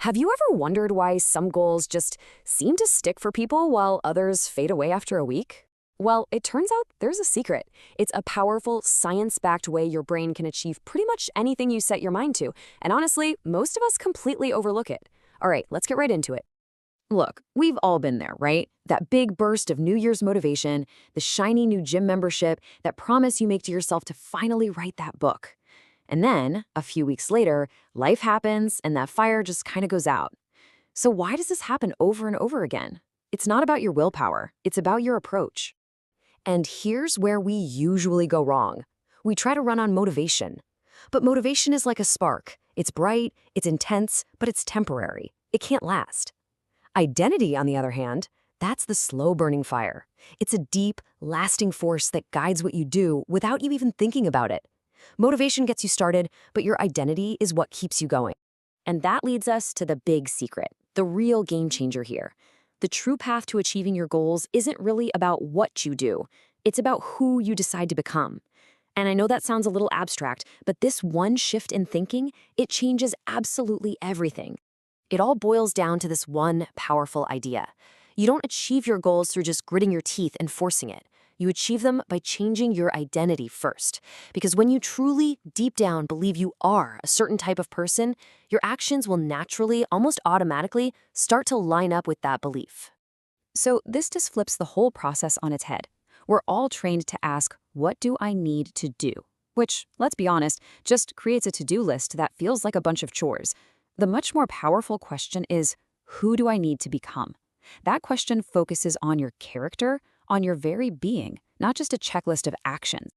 Have you ever wondered why some goals just seem to stick for people while others fade away after a week? Well, it turns out there's a secret. It's a powerful, science-backed way your brain can achieve pretty much anything you set your mind to. And honestly, most of us completely overlook it. All right, let's get right into it. Look, we've all been there, right? That big burst of New Year's motivation, the shiny new gym membership, that promise you make to yourself to finally write that book. And then, a few weeks later, life happens and that fire just kind of goes out. So why does this happen over and over again? It's not about your willpower, it's about your approach. And here's where we usually go wrong. We try to run on motivation. But motivation is like a spark. It's bright, it's intense, but it's temporary. It can't last. Identity, on the other hand, that's the slow-burning fire. It's a deep, lasting force that guides what you do without you even thinking about it. Motivation gets you started, but your identity is what keeps you going. And that leads us to the big secret, the real game changer here. The true path to achieving your goals isn't really about what you do. It's about who you decide to become. And I know that sounds a little abstract, but this one shift in thinking, it changes absolutely everything. It all boils down to this one powerful idea. You don't achieve your goals through just gritting your teeth and forcing it. You achieve them by changing your identity first. Because when you truly, deep down, believe you are a certain type of person, your actions will naturally, almost automatically, start to line up with that belief. So this just flips the whole process on its head. We're all trained to ask, what do I need to do? Which, let's be honest, just creates a to-do list that feels like a bunch of chores. The much more powerful question is, who do I need to become? That question focuses on your character, on your very being, not just a checklist of actions.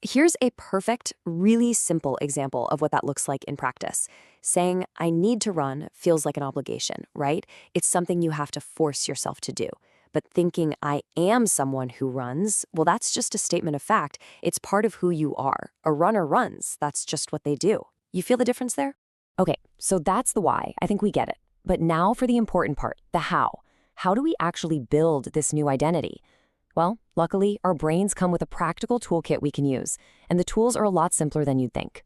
Here's a perfect, really simple example of what that looks like in practice. Saying, I need to run feels like an obligation, right? It's something you have to force yourself to do. But thinking, I am someone who runs, well, that's just a statement of fact. It's part of who you are. A runner runs. That's just what they do. You feel the difference there? Okay, so that's the why. I think we get it. But now for the important part, the how. How do we actually build this new identity? Well, luckily, our brains come with a practical toolkit we can use, and the tools are a lot simpler than you'd think.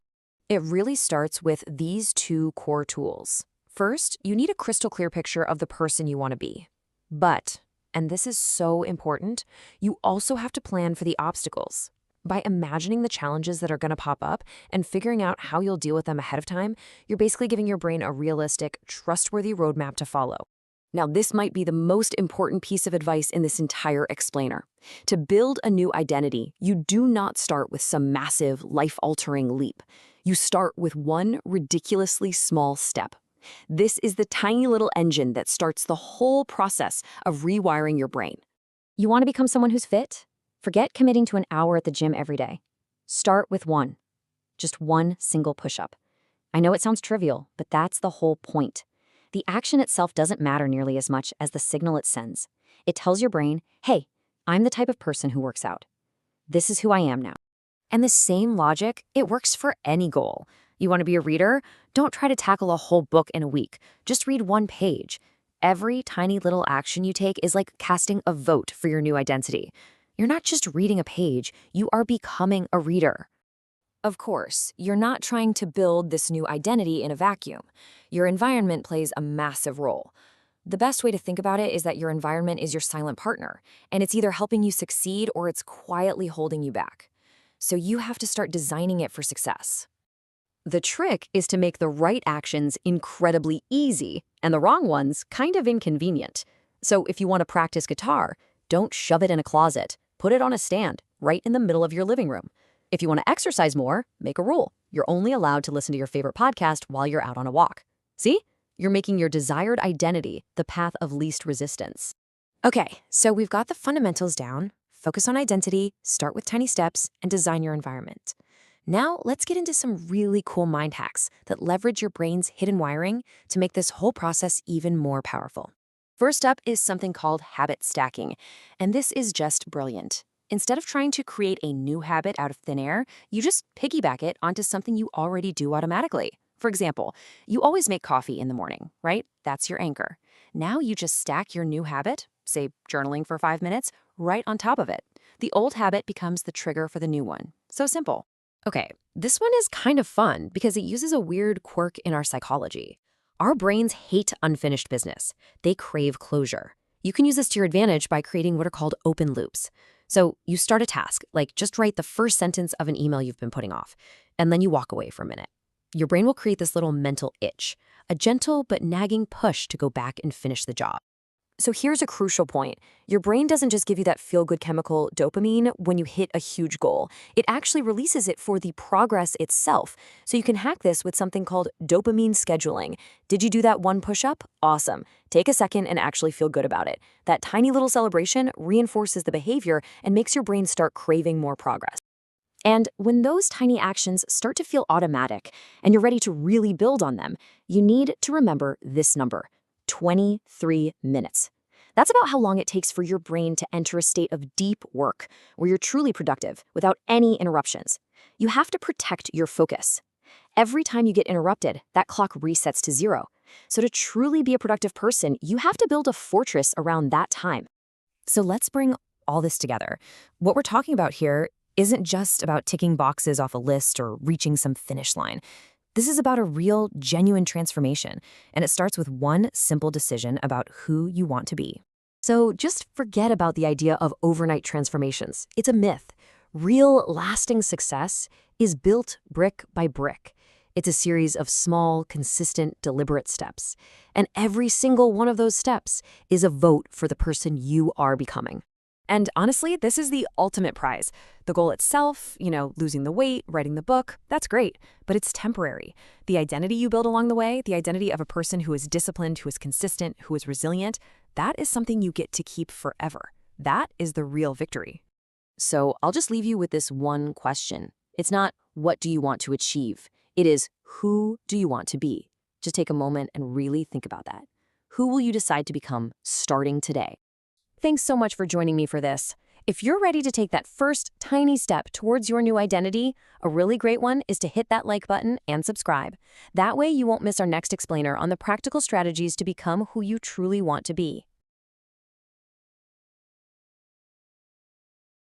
It really starts with these two core tools. First, you need a crystal clear picture of the person you want to be. But, and this is so important, you also have to plan for the obstacles. By imagining the challenges that are going to pop up and figuring out how you'll deal with them ahead of time, you're basically giving your brain a realistic, trustworthy roadmap to follow. Now, this might be the most important piece of advice in this entire explainer. To build a new identity, you do not start with some massive, life-altering leap. You start with one ridiculously small step. This is the tiny little engine that starts the whole process of rewiring your brain. You want to become someone who's fit? Forget committing to an hour at the gym every day. Start with one. Just one single push-up. I know it sounds trivial, but that's the whole point. The action itself doesn't matter nearly as much as the signal it sends. It tells your brain, hey, I'm the type of person who works out. This is who I am now. And the same logic, it works for any goal. You want to be a reader? Don't try to tackle a whole book in a week. Just read one page. Every tiny little action you take is like casting a vote for your new identity. You're not just reading a page, you are becoming a reader. Of course, you're not trying to build this new identity in a vacuum. Your environment plays a massive role. The best way to think about it is that your environment is your silent partner, and it's either helping you succeed or it's quietly holding you back. So you have to start designing it for success. The trick is to make the right actions incredibly easy and the wrong ones kind of inconvenient. So if you want to practice guitar, don't shove it in a closet. Put it on a stand right in the middle of your living room. If you want to exercise more, make a rule. You're only allowed to listen to your favorite podcast while you're out on a walk. See? You're making your desired identity the path of least resistance. Okay, so we've got the fundamentals down. Focus on identity, start with tiny steps, and design your environment. Now, let's get into some really cool mind hacks that leverage your brain's hidden wiring to make this whole process even more powerful. First up is something called habit stacking, and this is just brilliant. Instead of trying to create a new habit out of thin air, you just piggyback it onto something you already do automatically. For example, you always make coffee in the morning, right? That's your anchor. Now you just stack your new habit, say journaling for 5 minutes, right on top of it. The old habit becomes the trigger for the new one. So simple. Okay, this one is kind of fun because it uses a weird quirk in our psychology. Our brains hate unfinished business. They crave closure. You can use this to your advantage by creating what are called open loops. So you start a task, like just write the first sentence of an email you've been putting off, and then you walk away for a minute. Your brain will create this little mental itch, a gentle but nagging push to go back and finish the job. So here's a crucial point. Your brain doesn't just give you that feel-good chemical dopamine when you hit a huge goal. It actually releases it for the progress itself. So you can hack this with something called dopamine scheduling. Did you do that one push-up? Awesome. Take a second and actually feel good about it. That tiny little celebration reinforces the behavior and makes your brain start craving more progress. And when those tiny actions start to feel automatic and you're ready to really build on them, you need to remember this number: 23 minutes. That's about how long it takes for your brain to enter a state of deep work, where you're truly productive, without any interruptions. You have to protect your focus. Every time you get interrupted, that clock resets to zero. So to truly be a productive person, you have to build a fortress around that time. So let's bring all this together. What we're talking about here isn't just about ticking boxes off a list or reaching some finish line. This is about a real, genuine transformation, and it starts with one simple decision about who you want to be. So just forget about the idea of overnight transformations. It's a myth. Real, lasting success is built brick by brick. It's a series of small, consistent, deliberate steps. And every single one of those steps is a vote for the person you are becoming. And honestly, this is the ultimate prize. The goal itself, losing the weight, writing the book, that's great, but it's temporary. The identity you build along the way, the identity of a person who is disciplined, who is consistent, who is resilient, that is something you get to keep forever. That is the real victory. So I'll just leave you with this one question. It's not, what do you want to achieve? It is, who do you want to be? Just take a moment and really think about that. Who will you decide to become starting today? Thanks so much for joining me for this. If you're ready to take that first tiny step towards your new identity, a really great one is to hit that like button and subscribe. That way you won't miss our next explainer on the practical strategies to become who you truly want to be.